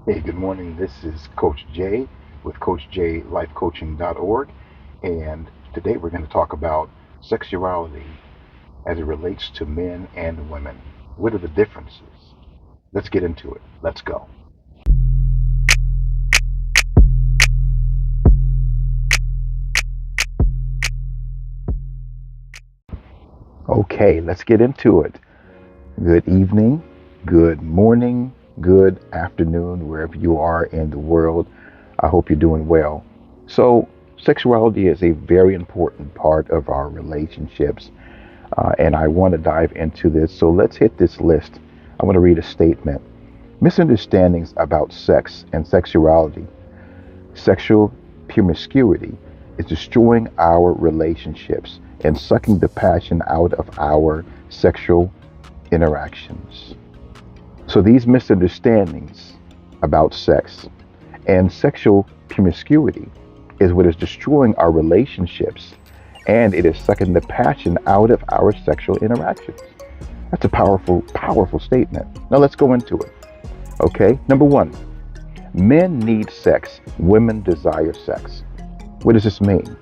Hey, good morning. This is Coach Jay with coachjlifecoaching.org. And today we're going to talk about sexuality as it relates to men and women. What are the differences? Let's get into it. Let's go. Okay, let's get into it. Good evening, good morning, good afternoon, wherever you are in the world. I hope you're doing well. So, sexuality is a very important part of our relationships, and I want to dive into this. So, let's hit this list. I want to read a statement. Misunderstandings about sex and sexuality. Sexual promiscuity is destroying our relationships and sucking the passion out of our sexual interactions. So these misunderstandings about sex and sexual promiscuity is what is destroying our relationships, and it is sucking the passion out of our sexual interactions. That's a powerful, powerful statement. Now let's go into it. Okay, number one, men need sex, women desire sex. What does this mean?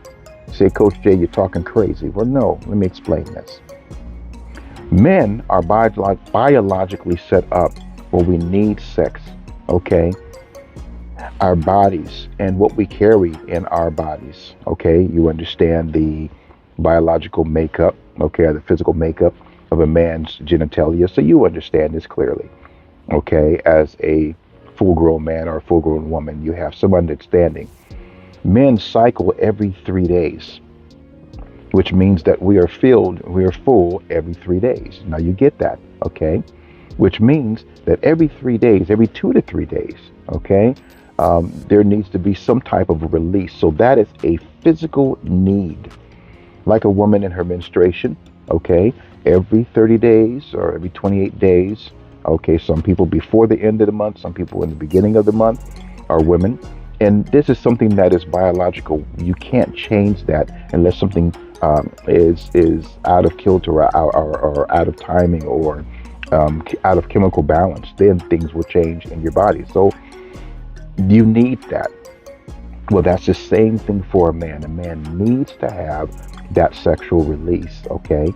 Say, Coach Jay, you're talking crazy. Well, no, let me explain this. Men are biologically set up where we need sex, okay? Our bodies and what we carry in our bodies, okay? You understand the biological makeup, okay, the physical makeup of a man's genitalia, so you understand this clearly, okay? As a full-grown man or a full-grown woman, you have some understanding. Men cycle every 3 days, which means that we are full every 3 days. Now you get that, okay? Which means that every 3 days, every 2 to 3 days, okay, there needs to be some type of a release. So that is a physical need. Like a woman in her menstruation, okay, every 30 days or every 28 days, okay, some people before the end of the month, some people in the beginning of the month are women. And this is something that is biological. You can't change that unless something is out of kilter or out of timing or out of chemical balance. Then things will change in your body. So you need that. Well, that's the same thing for a man. A man needs to have that sexual release, okay?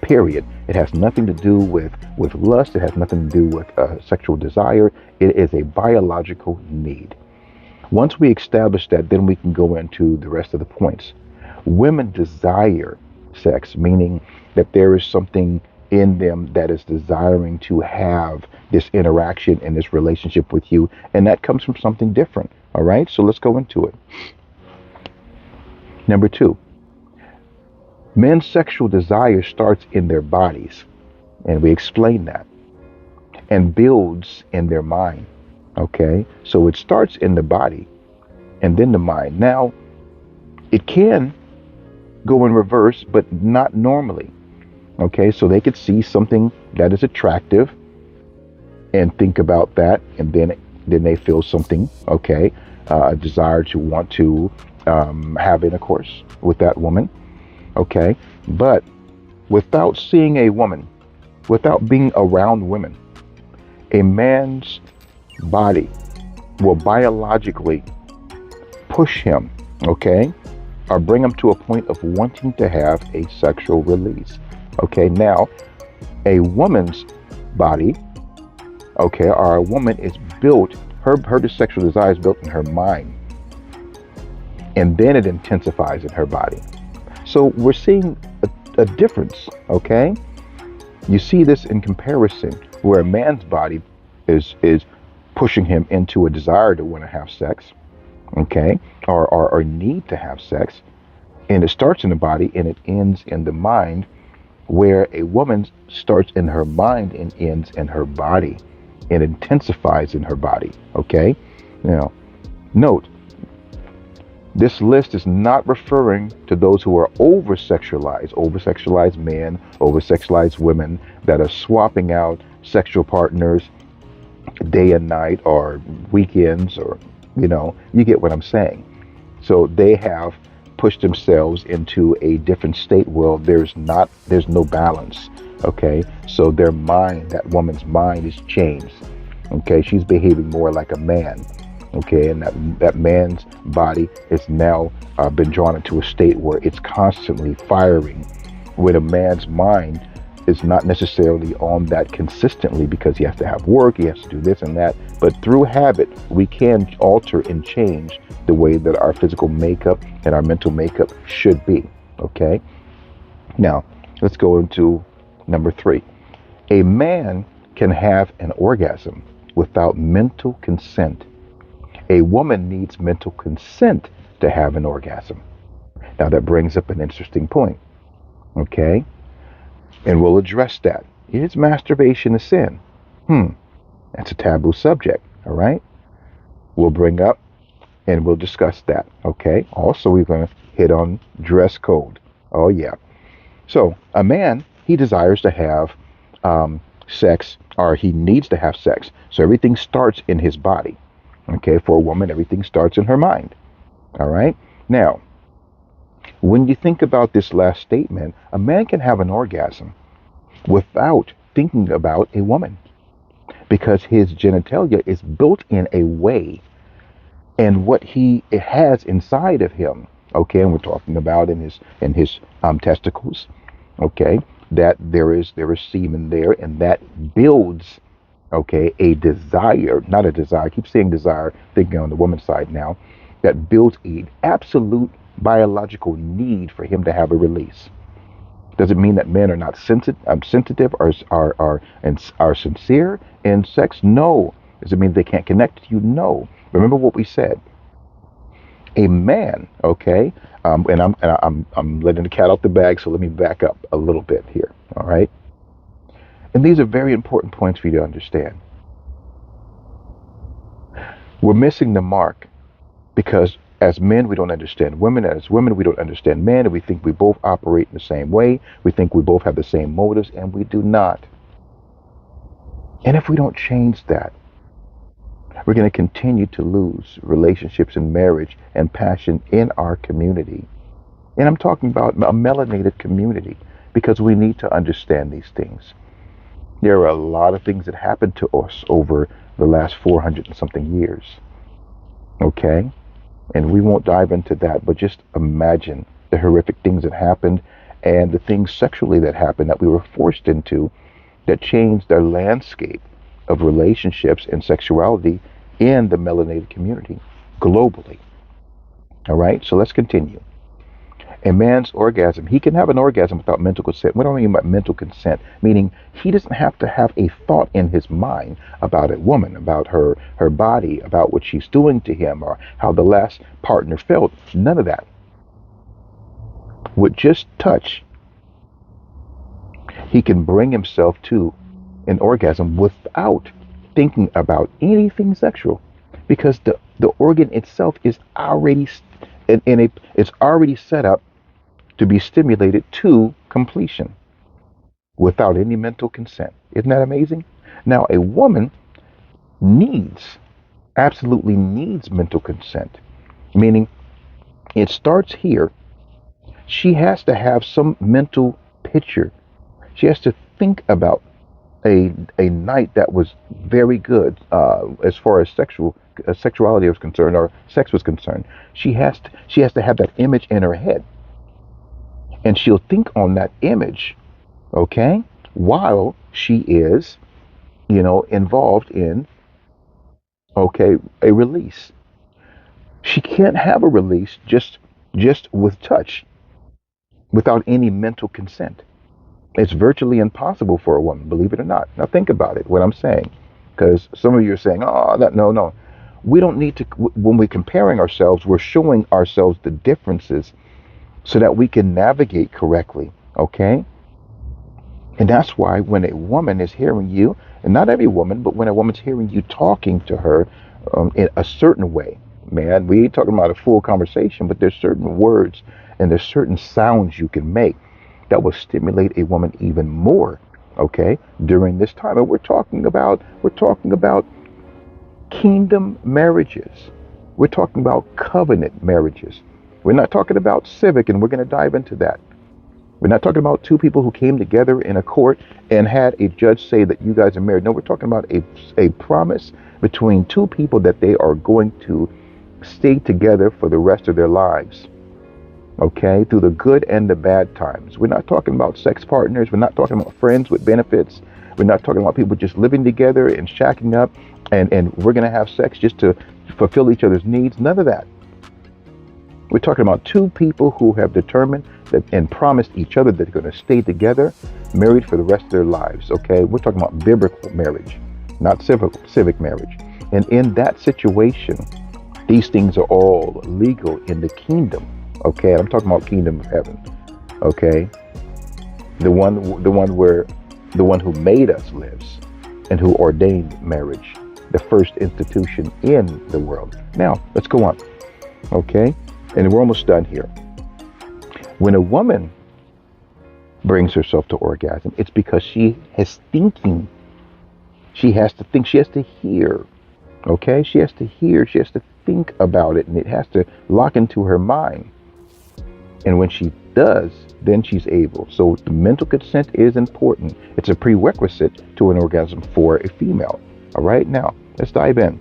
Period. It has nothing to do with lust. It has nothing to do with sexual desire. It is a biological need. Once we establish that, then we can go into the rest of the points. Women desire sex, meaning that there is something in them that is desiring to have this interaction and this relationship with you, and that comes from something different. All right, so let's go into it. Number two, men's sexual desire starts in their bodies, and we explain that, and builds in their mind. Okay, so it starts in the body and then the mind. Now, it can go in reverse, but not normally. Okay, so they could see something that is attractive and think about that, and then they feel something, okay, a desire to want to have intercourse with that woman, okay, but without seeing a woman, without being around women, a man's body will biologically push him, okay, or bring him to a point of wanting to have a sexual release. Okay, now a woman's body, okay, or a woman is built, her sexual desire is built in her mind, and then it intensifies in her body. So we're seeing a difference, okay? You see this in comparison where a man's body is pushing him into a desire to want to have sex, okay, or need to have sex, and it starts in the body and it ends in the mind, where a woman starts in her mind and ends in her body and intensifies in her body, okay? Now, note, this list is not referring to those who are over-sexualized men, over-sexualized women that are swapping out sexual partners day and night or weekends, or, you get what I'm saying. So they have pushed themselves into a different state where there's no balance, okay? So their mind, that woman's mind, is changed, Okay, she's behaving more like a man. Okay, and that man's body is now been drawn into a state where it's constantly firing, where the man's mind is not necessarily on that consistently because he has to have work, he has to do this and that. But through habit, we can alter and change the way that our physical makeup and our mental makeup should be. Okay, now let's go into number 3. A man can have an orgasm without mental consent. A woman needs mental consent to have an orgasm. Now that brings up an interesting point. Okay, and we'll address that. Is masturbation a sin? That's a taboo subject. All right, we'll bring up and we'll discuss that. Okay, also we're going to hit on dress code. Oh yeah. So a man, he desires to have sex, or he needs to have sex. So everything starts in his body. Okay, for a woman, everything starts in her mind. All right. Now, when you think about this last statement, a man can have an orgasm without thinking about a woman because his genitalia is built in a way and what he has inside of him. Okay, and we're talking about in his testicles. Okay, that there is semen there, and that builds, okay, a desire, not a desire. I keep saying desire, thinking on the woman's side now, that builds an absolute biological need for him to have a release. Does it mean that men are not sensitive or are sincere in sex? No. Does it mean they can't connect to you? No. Remember what we said. A man, okay, and I'm letting the cat out the bag, so let me back up a little bit here. All right. And these are very important points for you to understand. We're missing the mark because as men, we don't understand women. As women, we don't understand men. And we think we both operate in the same way. We think we both have the same motives, and we do not. And if we don't change that, we're going to continue to lose relationships and marriage and passion in our community. And I'm talking about a melanated community because we need to understand these things. There are a lot of things that happened to us over the last 400 and something years. Okay? And we won't dive into that, but just imagine the horrific things that happened and the things sexually that happened that we were forced into that changed the landscape of relationships and sexuality in the melanated community globally. All right, so let's continue. A man's orgasm, he can have an orgasm without mental consent. What do I mean by mental consent? Meaning he doesn't have to have a thought in his mind about a woman, about her body, about what she's doing to him, or how the last partner felt. None of that. With just touch, he can bring himself to an orgasm without thinking about anything sexual, because the organ itself is already it's already set up to be stimulated to completion without any mental consent. Isn't that amazing? Now, a woman absolutely needs mental consent, meaning it starts here. She has to have some mental picture. She has to think about a night that was very good as far as sexuality was concerned, or sex was concerned. She has to have that image in her head, and she'll think on that image, okay, while she is, involved in, okay, a release. She can't have a release just with touch, without any mental consent. It's virtually impossible for a woman, believe it or not. Now think about it, what I'm saying, because some of you are saying, oh, no. We don't need to, when we're comparing ourselves, we're showing ourselves the differences so that we can navigate correctly, okay? And that's why when a woman is hearing you, and not every woman, but when a woman's hearing you talking to her in a certain way, man, we ain't talking about a full conversation, but there's certain words and there's certain sounds you can make that will stimulate a woman even more, okay, during this time. And we're talking about kingdom marriages. We're talking about covenant marriages. We're not talking about civic, and we're going to dive into that. We're not talking about two people who came together in a court and had a judge say that you guys are married. No, we're talking about a promise between two people that they are going to stay together for the rest of their lives. Okay, through the good and the bad times. We're not talking about sex partners. We're not talking about friends with benefits. We're not talking about people just living together and shacking up and we're going to have sex just to fulfill each other's needs. None of that. We're talking about two people who have determined that and promised each other that they're going to stay together, married for the rest of their lives. Okay, we're talking about biblical marriage, not civic marriage. And in that situation, these things are all legal in the kingdom. Okay, I'm talking about kingdom of heaven. Okay, the one who made us lives, and who ordained marriage, the first institution in the world. Now let's go on. Okay, and we're almost done here. When a woman brings herself to orgasm, it's because she has thinking. She has to think. She has to hear. Okay, she has to hear. She has to think about it, and it has to lock into her mind. And when she does, then she's able. So the mental consent is important. It's a prerequisite to an orgasm for a female. All right, now let's dive in.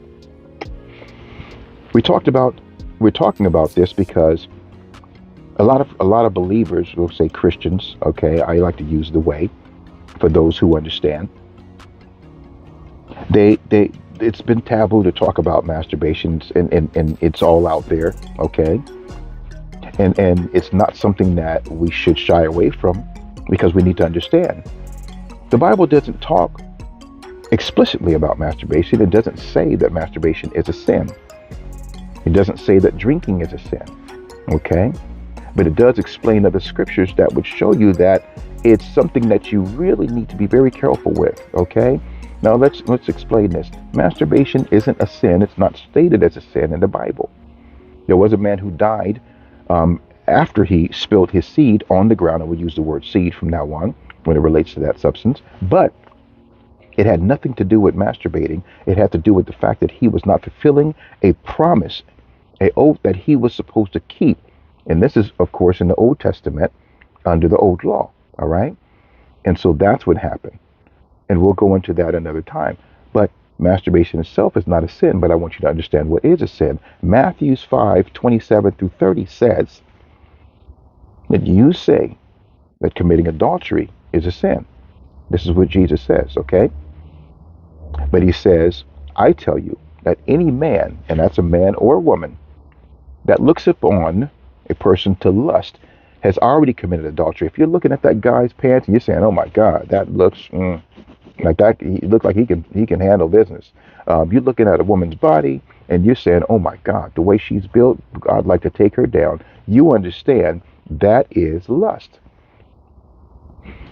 We're talking about this because a lot of believers will say Christians. Okay, I like to use the way for those who understand. It's been taboo to talk about masturbation, and it's all out there. Okay. And it's not something that we should shy away from, because we need to understand. The Bible doesn't talk explicitly about masturbation. It doesn't say that masturbation is a sin. It doesn't say that drinking is a sin. Okay? But it does explain other scriptures that would show you that it's something that you really need to be very careful with. Okay? Now let's explain this. Masturbation isn't a sin. It's not stated as a sin in the Bible. There was a man who died after he spilled his seed on the ground, and we'll use the word seed from now on when it relates to that substance. But it had nothing to do with masturbating. It had to do with the fact that he was not fulfilling a promise, an oath that he was supposed to keep. And this is, of course, in the Old Testament under the old law. All right. And so that's what happened. And we'll go into that another time. But masturbation itself is not a sin, but I want you to understand what is a sin. Matthew 5:27-30 says that you say that committing adultery is a sin. This is what Jesus says, okay? But he says, I tell you that any man, and that's a man or a woman, that looks upon a person to lust has already committed adultery. If you're looking at that guy's pants and you're saying, oh my God, that looks like that, he looks like he can handle business. You're looking at a woman's body and you're saying, oh my God, the way she's built, I'd like to take her down. You understand that is lust.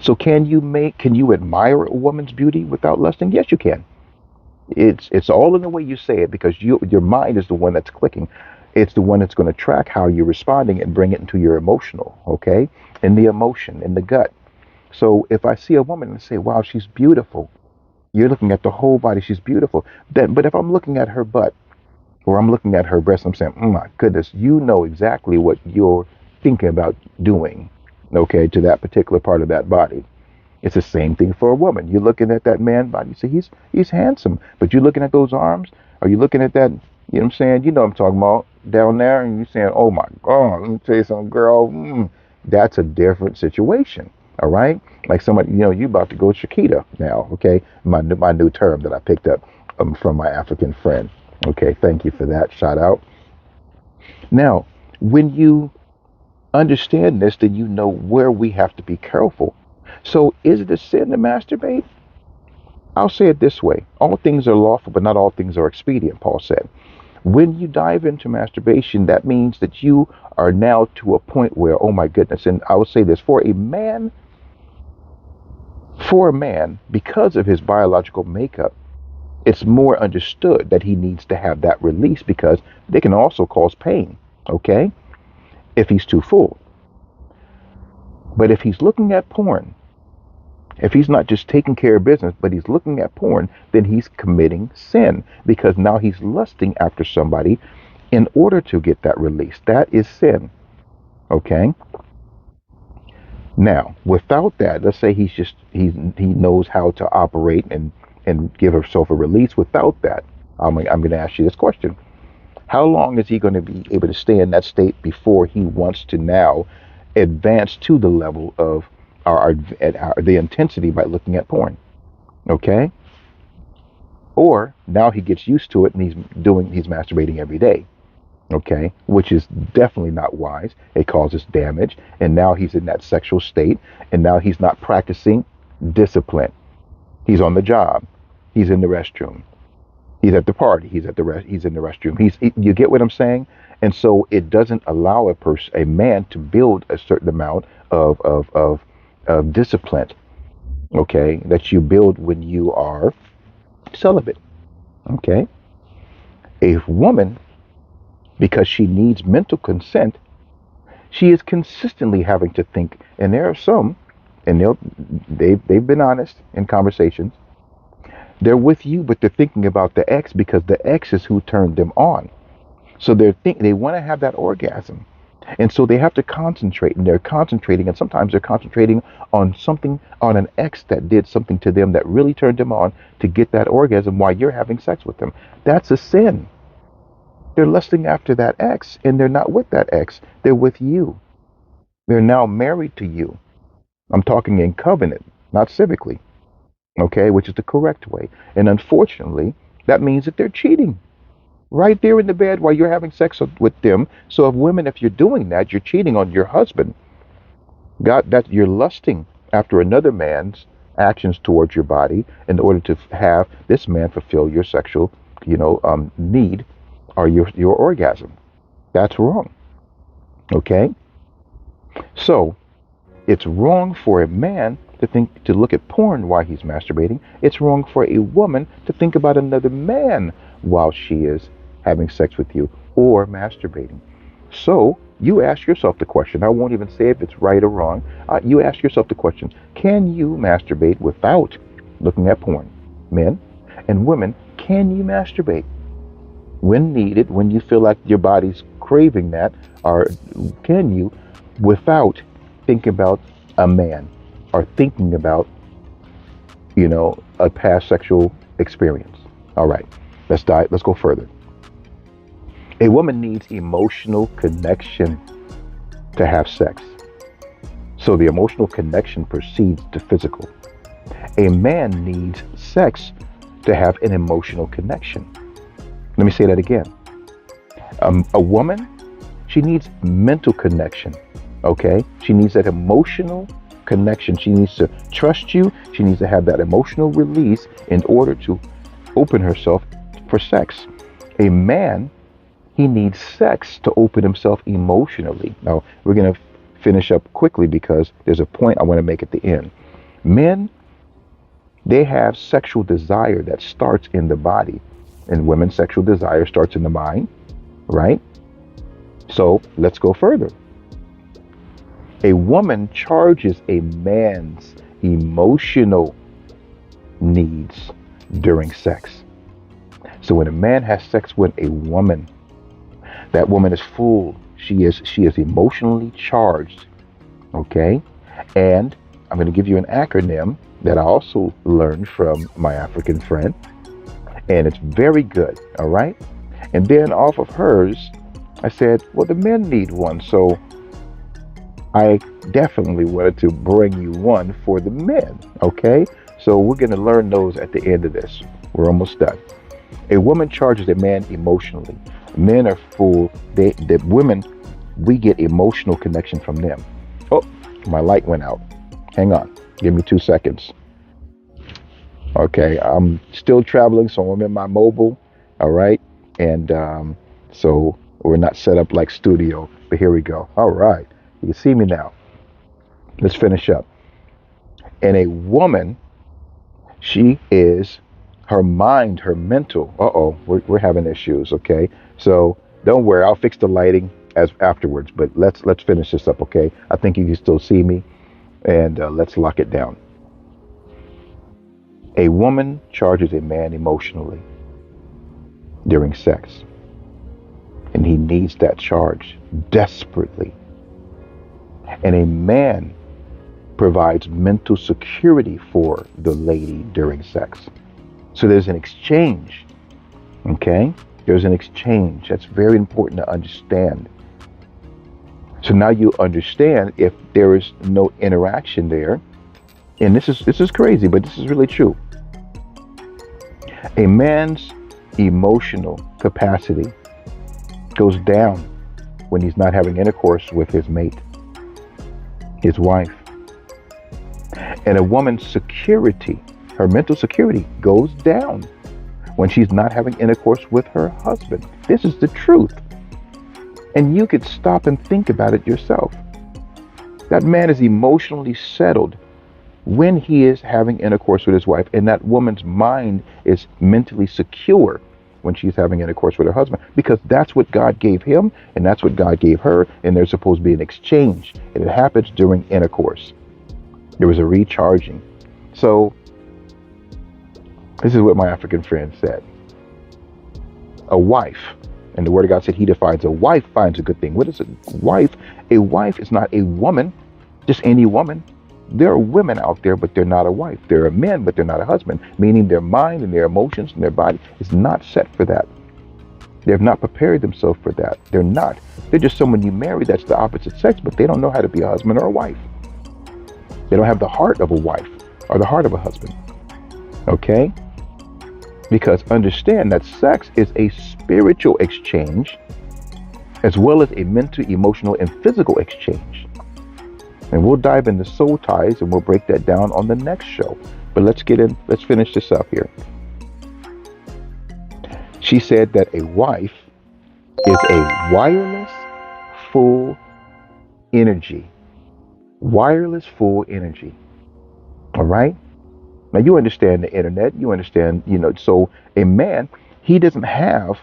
So can you admire a woman's beauty without lusting? Yes, you can. It's all in the way you say it, because your mind is the one that's clicking. It's the one that's going to track how you're responding and bring it into your emotional, okay? In the emotion, in the gut. So if I see a woman and say, wow, she's beautiful, you're looking at the whole body, she's beautiful. But if I'm looking at her butt, or I'm looking at her breast, I'm saying, oh my goodness, you know exactly what you're thinking about doing, okay, to that particular part of that body. It's the same thing for a woman. You're looking at that man body, you say, he's handsome, but you're looking at those arms, are you looking at that, you know what I'm saying? You know what I'm talking about, down there, and you're saying, oh my God, let me tell you something, girl, that's a different situation. All right, like somebody, you about to go Shakita now, okay? My new term that I picked up from my African friend. Okay, thank you for that. Shout out. Now, when you understand this, then you know where we have to be careful. So, is it a sin to masturbate? I'll say it this way: all things are lawful, but not all things are expedient. Paul said. When you dive into masturbation, that means that you are now to a point where, oh my goodness, and I will say this, for a man, because of his biological makeup, it's more understood that he needs to have that release, because they can also cause pain, okay, if he's too full. But if he's looking at porn, if he's not just taking care of business, but he's looking at porn, then he's committing sin, because now he's lusting after somebody in order to get that release. That is sin, okay? Now, without that, let's say he knows how to operate and give himself a release. Without that, I'm going to ask you this question: how long is he going to be able to stay in that state before he wants to now advance to the level of the intensity by looking at porn? Okay, or now he gets used to it and he's masturbating every day. Okay, which is definitely not wise. It causes damage, and now he's in that sexual state, and now he's not practicing discipline. He's on the job, he's in the restroom, he's at the party, he's in the restroom. You get what I'm saying? And so it doesn't allow a man to build a certain amount of discipline. Okay, that you build when you are celibate. Okay, a woman, because she needs mental consent, she is consistently having to think, and there are some, and they've been honest in conversations. They're with you, but they're thinking about the ex because the ex is who turned them on. So they want to have that orgasm, and so they have to concentrate, and they're concentrating, and sometimes they're concentrating on something, on an ex that did something to them that really turned them on to get that orgasm while you're having sex with them. That's a sin. They're lusting after that ex, and they're not with that ex. They're with you. They're now married to you. I'm talking in covenant, not civically, okay, which is the correct way. And unfortunately, that means that they're cheating right there in the bed while you're having sex with them. So, if you're doing that, you're cheating on your husband. God, that you're lusting after another man's actions towards your body in order to have this man fulfill your sexual, need or your orgasm. That's wrong. Okay? So, it's wrong for a man to look at porn while he's masturbating. It's wrong for a woman to think about another man while she is having sex with you or masturbating. So, you ask yourself the question. I won't even say if it's right or wrong. You ask yourself the question: can you masturbate without looking at porn? Men and women, can you masturbate when needed, when you feel like your body's craving that, or can you, without thinking about a man or thinking about, a past sexual experience? All right, let's go further. A woman needs emotional connection to have sex. So the emotional connection precedes the physical. A man needs sex to have an emotional connection. Let me say that again. A woman, she needs mental connection. Okay? She needs that emotional connection. She needs to trust you. She needs to have that emotional release in order to open herself for sex. A man, he needs sex to open himself emotionally. Now, we're going to finish up quickly because there's a point I want to make at the end. Men, they have sexual desire that starts in the body, and women's sexual desire starts in the mind, right? So let's go further. A woman charges a man's emotional needs during sex. So when a man has sex with a woman, that woman is full. She is emotionally charged. Okay? And I'm going to give you an acronym that I also learned from my African friend. And it's very good. All right? And then off of hers, I said, well, the men need one. So I definitely wanted to bring you one for the men. Okay? So we're going to learn those at the end of this. We're almost done. A woman charges a man emotionally. Men are full. The women, we get emotional connection from them. Oh, my light went out. Hang on. Give me 2 seconds. Okay, I'm still traveling, so I'm in my mobile. All right. And so we're not set up like studio, but here we go. All right. You can see me now. Let's finish up. And a woman, she is her mind, her mental. We're having issues. Okay. So don't worry, I'll fix the lighting afterwards. But let's finish this up, okay? I think you can still see me, and let's lock it down. A woman charges a man emotionally during sex, and he needs that charge desperately. And a man provides mental security for the lady during sex. So there's an exchange, okay? There's an exchange. That's very important to understand. So now you understand if there is no interaction there, and this is crazy, but this is really true. A man's emotional capacity goes down when he's not having intercourse with his mate, his wife. And a woman's security, her mental security, goes down when she's not having intercourse with her husband. This is the truth. And you could stop and think about it yourself. That man is emotionally settled when he is having intercourse with his wife, and that woman's mind is mentally secure when she's having intercourse with her husband, because that's what God gave him and that's what God gave her, and there's supposed to be an exchange, and it happens during intercourse. There was a recharging. So this is what my African friend said. A wife, and the Word of God said he defines a wife finds a good thing. What is a wife? A wife is not a woman, just any woman. There are women out there, but they're not a wife. There are men, but they're not a husband, meaning their mind and their emotions and their body is not set for that. They have not prepared themselves for that. They're not. They're just someone you marry that's the opposite sex, but they don't know how to be a husband or a wife. They don't have the heart of a wife or the heart of a husband. Okay? Because understand that sex is a spiritual exchange as well as a mental, emotional, and physical exchange. And we'll dive into soul ties and we'll break that down on the next show. But let's finish this up here. She said that a wife is a wireless full energy. Wireless full energy. All right? Now you understand the internet, you understand, so a man, he doesn't have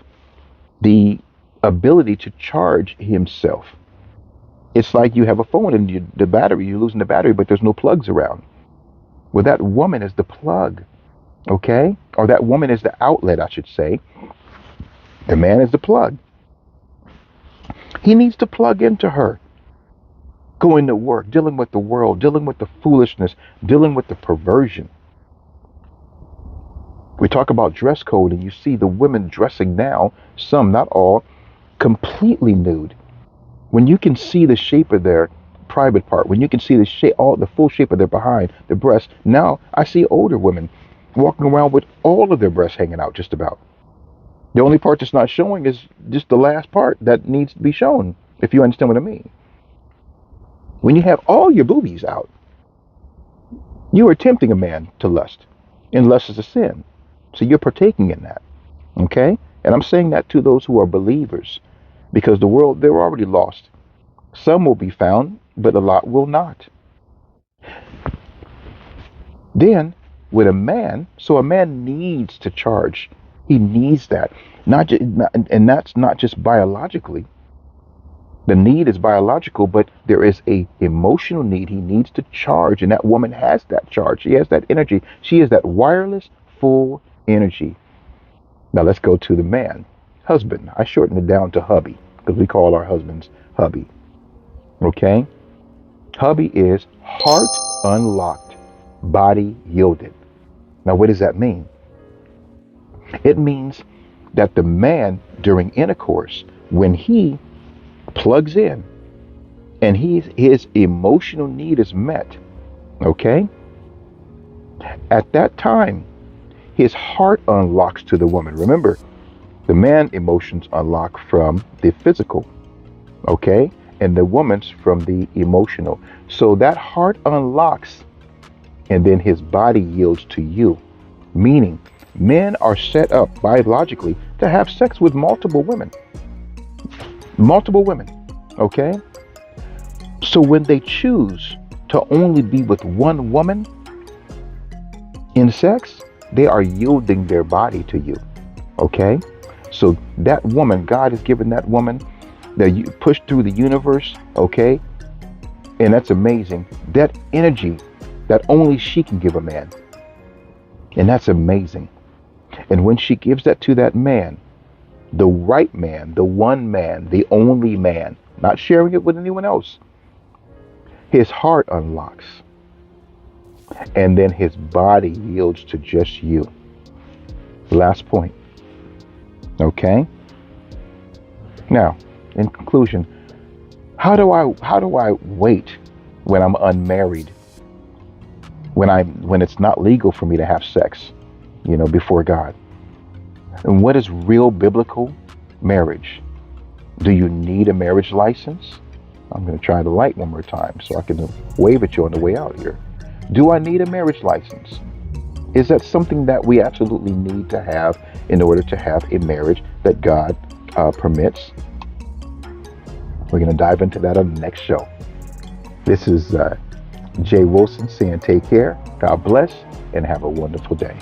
the ability to charge himself. It's like you have a phone and you're losing the battery, but there's no plugs around. Well, that woman is the plug, okay? Or that woman is the outlet, I should say. The man is the plug. He needs to plug into her. Going to work, dealing with the world, dealing with the foolishness, dealing with the perversion. We talk about dress code and you see the women dressing now, some, not all, completely nude. When you can see the shape of their private part, when you can see the full shape of their behind, their breasts, now I see older women walking around with all of their breasts hanging out just about. The only part that's not showing is just the last part that needs to be shown, if you understand what I mean. When you have all your boobies out, you are tempting a man to lust, and lust is a sin. So you're partaking in that, okay? And I'm saying that to those who are believers, because the world, they're already lost. Some will be found, but a lot will not. Then, with a man, so a man needs to charge. He needs that. And that's not just biologically. The need is biological, but there is a emotional need. He needs to charge, and that woman has that charge. She has that energy. She is that wireless, full energy. Now let's go to the man. Husband. I shorten it down to hubby, because we call our husbands hubby. Okay? Hubby is heart unlocked, body yielded. Now what does that mean? It means that the man, during intercourse, when he plugs in and his emotional need is met, okay? At that time, his heart unlocks to the woman. Remember, the man emotions unlock from the physical, okay? And the woman's from the emotional. So that heart unlocks and then his body yields to you. Meaning, men are set up biologically to have sex with multiple women. Multiple women, okay? So when they choose to only be with one woman in sex, they are yielding their body to you, okay? So that woman, God has given that woman that you push through the universe, okay? And that's amazing. That energy that only she can give a man. And that's amazing. And when she gives that to that man, the right man, the one man, the only man, not sharing it with anyone else, his heart unlocks. and then his body yields to just you. Last point. Okay? Now, in conclusion, how do I wait when I'm unmarried? When it's not legal for me to have sex, before God? And what is real biblical marriage? Do you need a marriage license? I'm going to try the light one more time so I can wave at you on the way out here. Do I need a marriage license? Is that something that we absolutely need to have in order to have a marriage that God permits? We're going to dive into that on the next show. This is Jay Wilson saying take care, God bless, and have a wonderful day.